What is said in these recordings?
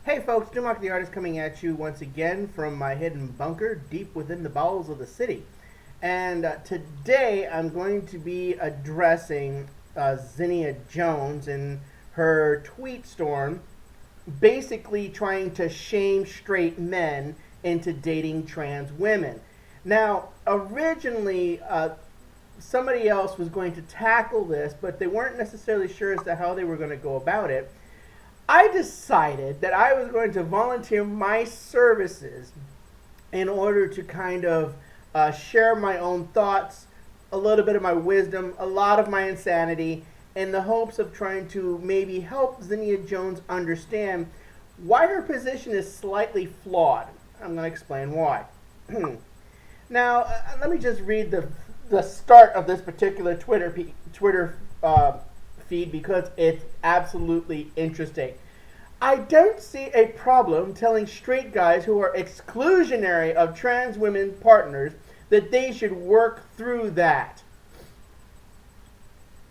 Hey folks, Dumock the Artist coming at you once again from my hidden bunker deep within the bowels of the city. And today I'm going to be addressing Zinnia Jones and her tweet storm, basically trying to shame straight men into dating trans women. Now, originally, somebody else was going to tackle this, but they weren't necessarily sure as to how they were going to go about it. I decided that I was going to volunteer my services in order to kind of share my own thoughts, a little bit of my wisdom, a lot of my insanity, in the hopes of trying to maybe help Zinnia Jones understand why her position is slightly flawed. I'm going to explain why. Now, let me just read the start of this particular Twitter feed because it's absolutely interesting. I don't see a problem telling straight guys who are exclusionary of trans women partners that they should work through that.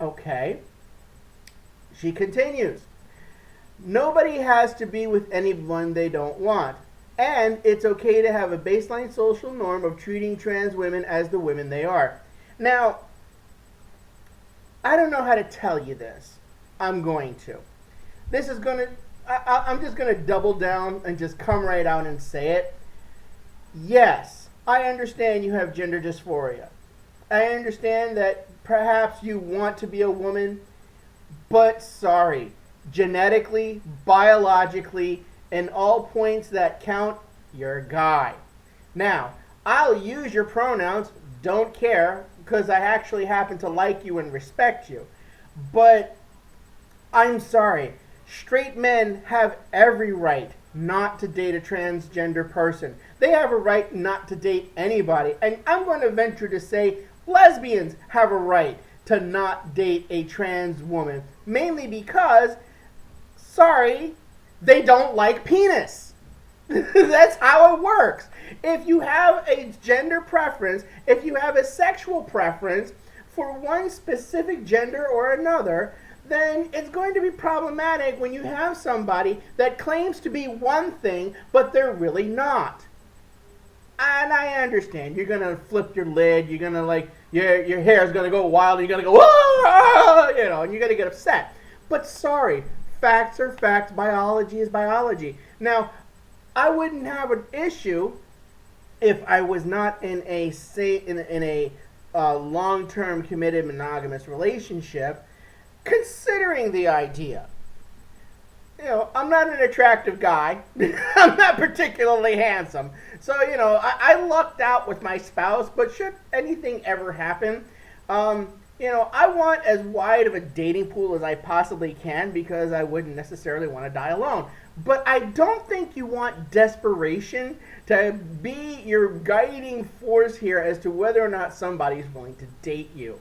Okay. She continues. Nobody has to be with anyone they don't want. And it's okay to have a baseline social norm of treating trans women as the women they are. Now, I don't know how to tell you this. I'm going to. I'm just going to double down and just come right out and say it. Yes, I understand you have gender dysphoria. I understand that perhaps you want to be a woman, but sorry, genetically, biologically, and all points that count, you're a guy. Now, I'll use your pronouns, don't care, because I actually happen to like you and respect you. But I'm sorry, straight men have every right not to date a transgender person. They have a right not to date anybody. And I'm going to venture to say lesbians have a right to not date a trans woman. Mainly because, sorry, they don't like penis. That's how it works. If you have a gender preference, if you have a sexual preference for one specific gender or another, then it's going to be problematic when you have somebody that claims to be one thing, but they're really not. And I understand. You're going to flip your lid. You're going to your hair is going to go wild. And you're going to go, ah, and you're going to get upset. But sorry, facts are facts. Biology is biology. Now, I wouldn't have an issue if I was not in a long-term committed monogamous relationship, considering the idea. I'm not an attractive guy. I'm not particularly handsome. So, I lucked out with my spouse, but should anything ever happen, I want as wide of a dating pool as I possibly can because I wouldn't necessarily want to die alone. But I don't think you want desperation to be your guiding force here as to whether or not somebody's willing to date you.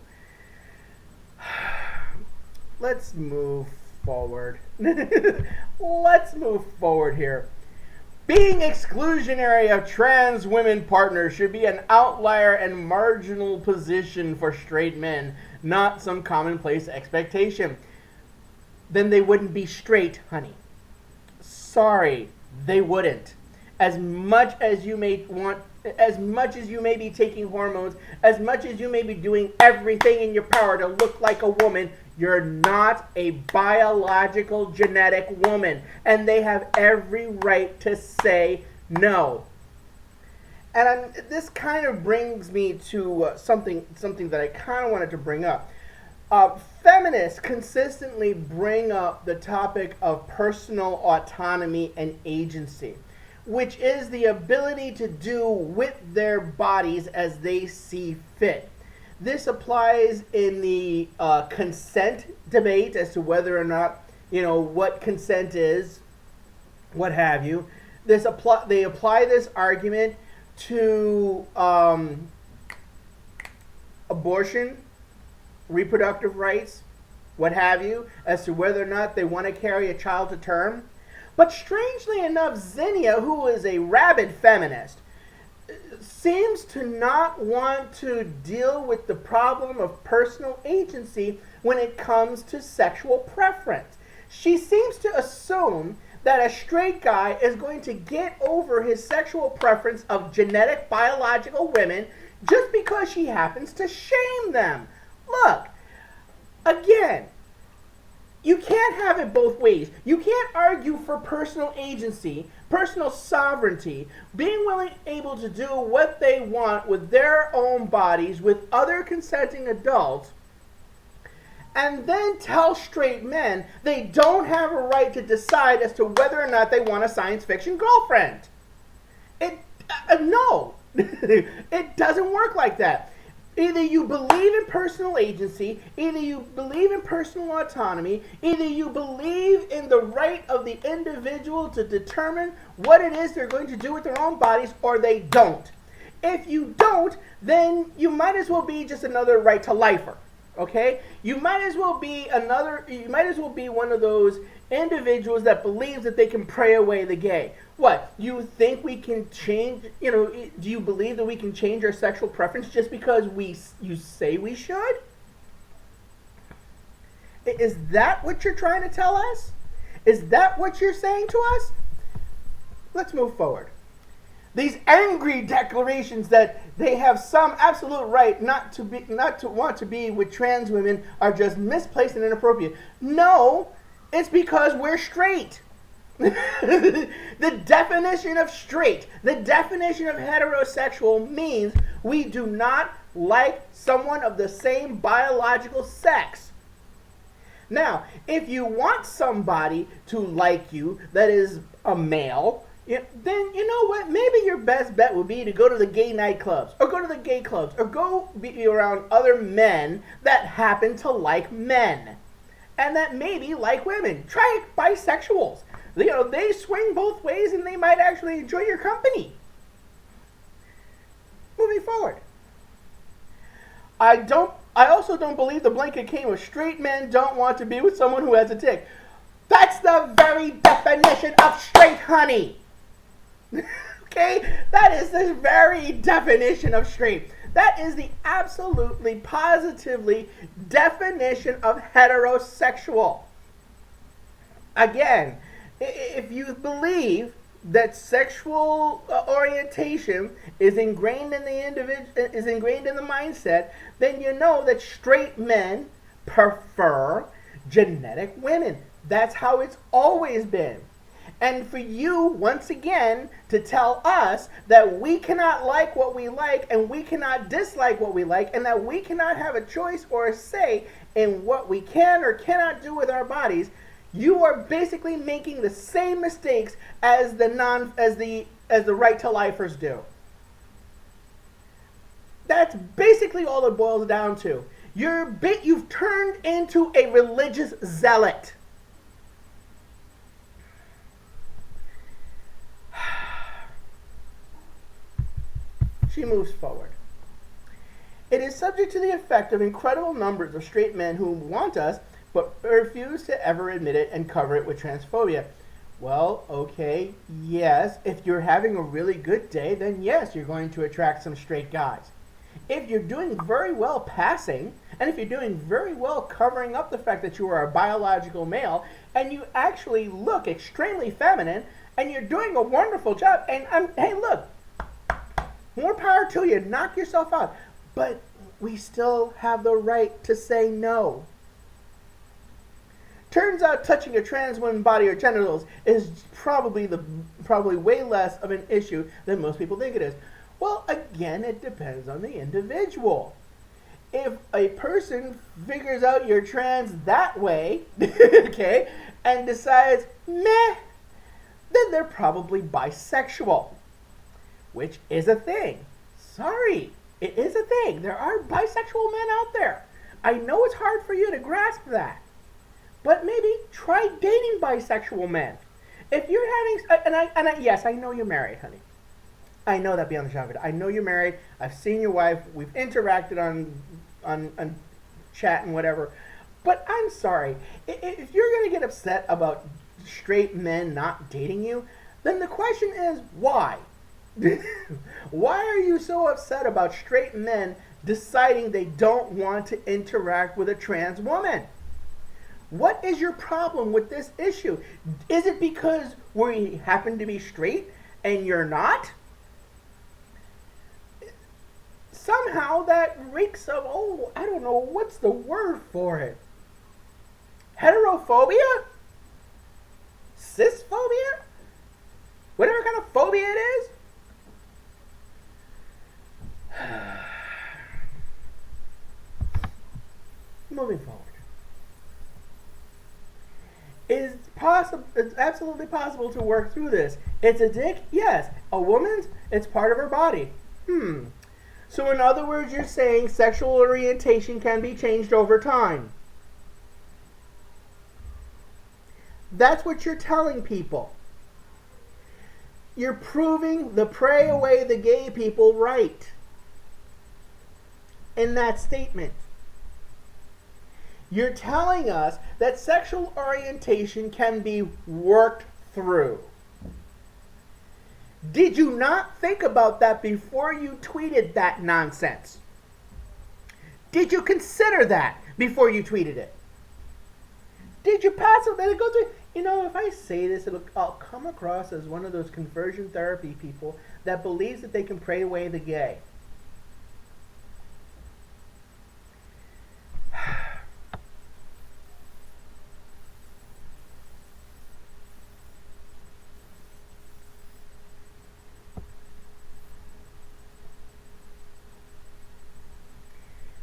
Let's move forward. Let's move forward here. Being exclusionary of trans women partners should be an outlier and marginal position for straight men, not some commonplace expectation. Then they wouldn't be straight, honey. Sorry, they wouldn't. As much as you may be taking hormones, as much as you may be doing everything in your power to look like a woman, you're not a biological genetic woman. And they have every right to say no. And this kind of brings me to something that I kind of wanted to bring up. Feminists consistently bring up the topic of personal autonomy and agency, which is the ability to do with their bodies as they see fit. This applies in the consent debate as to whether or not, what consent is, what have you. They apply this argument to abortion, reproductive rights, what have you, as to whether or not they want to carry a child to term. But strangely enough, Zinnia, who is a rabid feminist, seems to not want to deal with the problem of personal agency when it comes to sexual preference. She seems to assume that a straight guy is going to get over his sexual preference of genetic biological women just because she happens to shame them. Look, again, you can't have it both ways. You can't argue for personal agency, personal sovereignty, being able to do what they want with their own bodies with other consenting adults, and then tell straight men they don't have a right to decide as to whether or not they want a science fiction girlfriend. No, it doesn't work like that. Either you believe in personal agency, either you believe in personal autonomy, either you believe in the right of the individual to determine what it is they're going to do with their own bodies, or they don't. If you don't, then you might as well be just another right to lifer. Okay? You might as well be one of those individuals that believes that they can pray away the gay. What? You think we can change, do you believe that we can change our sexual preference just because you say we should? Is that what you're trying to tell us? Is that what you're saying to us? Let's move forward. These angry declarations that they have some absolute right not to want to be with trans women are just misplaced and inappropriate. No, it's because we're straight. The definition of straight, the definition of heterosexual means we do not like someone of the same biological sex. Now, if you want somebody to like you that is a male, then you know what? Maybe your best bet would be to go to the gay nightclubs, or go to the gay clubs, or go be around other men that happen to like men, and that maybe like women. Try bisexuals. They swing both ways, and they might actually enjoy your company. Moving forward. I also don't believe the blanket came of straight men don't want to be with someone who has a tick. That's the very definition of straight, honey. Okay? That is the very definition of straight. That is the absolutely, positively definition of heterosexual. Again, if you believe that sexual orientation is ingrained in the mindset, then you know that straight men prefer genetic women. That's how it's always been. And for you, once again, to tell us that we cannot like what we like and we cannot dislike what we like, and that we cannot have a choice or a say in what we can or cannot do with our bodies, you are basically making the same mistakes as the right to lifers do. That's basically all it boils down to. You've turned into a religious zealot. She moves forward. It is subject to the effect of incredible numbers of straight men who want us but refuse to ever admit it and cover it with transphobia. Well, okay, yes, if you're having a really good day, then yes, you're going to attract some straight guys. If you're doing very well passing, and if you're doing very well covering up the fact that you are a biological male, and you actually look extremely feminine, and you're doing a wonderful job, and hey, look, more power to you, knock yourself out. But we still have the right to say no. Turns out touching a trans woman's body or genitals is probably way less of an issue than most people think it is. Well, again, it depends on the individual. If a person figures out you're trans that way, okay, and decides, meh, then they're probably bisexual, which is a thing. Sorry, it is a thing. There are bisexual men out there. I know it's hard for you to grasp that. But maybe try dating bisexual men. If you're having, yes, I know you're married, honey. I know that beyond the shadow of a doubt. I know you're married. I've seen your wife. We've interacted on chat and whatever. But I'm sorry. If you're going to get upset about straight men not dating you, then the question is why? Why are you so upset about straight men deciding they don't want to interact with a trans woman? What is your problem with this issue? Is it because we happen to be straight and you're not? Somehow that reeks of, oh, I don't know, what's the word for it? Heterophobia? Cisphobia? Whatever kind of phobia it is? Moving forward. It's absolutely possible to work through this. It's a dick? Yes. A woman's? It's part of her body. So in other words, you're saying sexual orientation can be changed over time. That's what you're telling people. You're proving the pray away the gay people right in that statement. You're telling us that sexual orientation can be worked through. Did you not think about that before you tweeted that nonsense? Did you consider that before you tweeted it? Did you pass it? Let it go through? You know, if I say this, I'll come across as one of those conversion therapy people that believes that they can pray away the gay.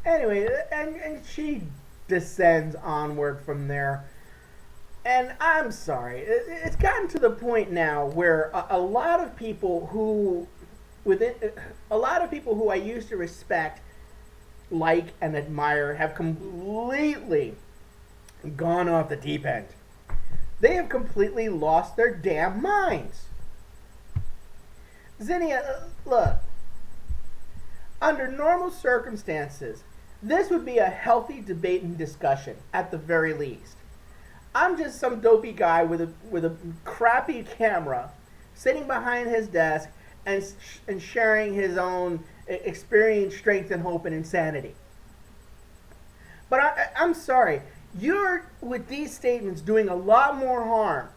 Anyway, and she descends onward from there. And I'm sorry, it's gotten to the point now where a lot of people who I used to respect, like, and admire have completely gone off the deep end. They have completely lost their damn minds. Zinnia, look, under normal circumstances, this would be a healthy debate and discussion at the very least. I'm just some dopey guy with a crappy camera sitting behind his desk and sharing his own experience, strength, and hope and insanity. But I'm sorry, you're, with these statements, doing a lot more harm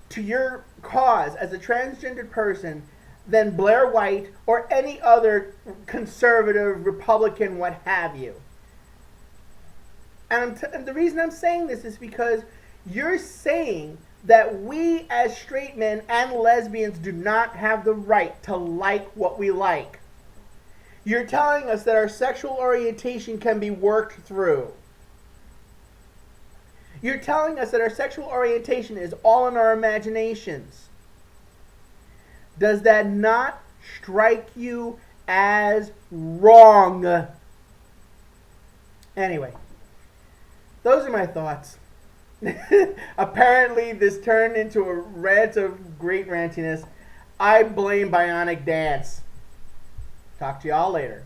to your cause as a transgendered person than Blair White or any other conservative, Republican, what have you. And the reason I'm saying this is because you're saying that we as straight men and lesbians do not have the right to like what we like. You're telling us that our sexual orientation can be worked through. You're telling us that our sexual orientation is all in our imaginations. Does that not strike you as wrong? Anyway, those are my thoughts. Apparently, this turned into a rant of great rantiness. I blame Bionic Dance. Talk to y'all later.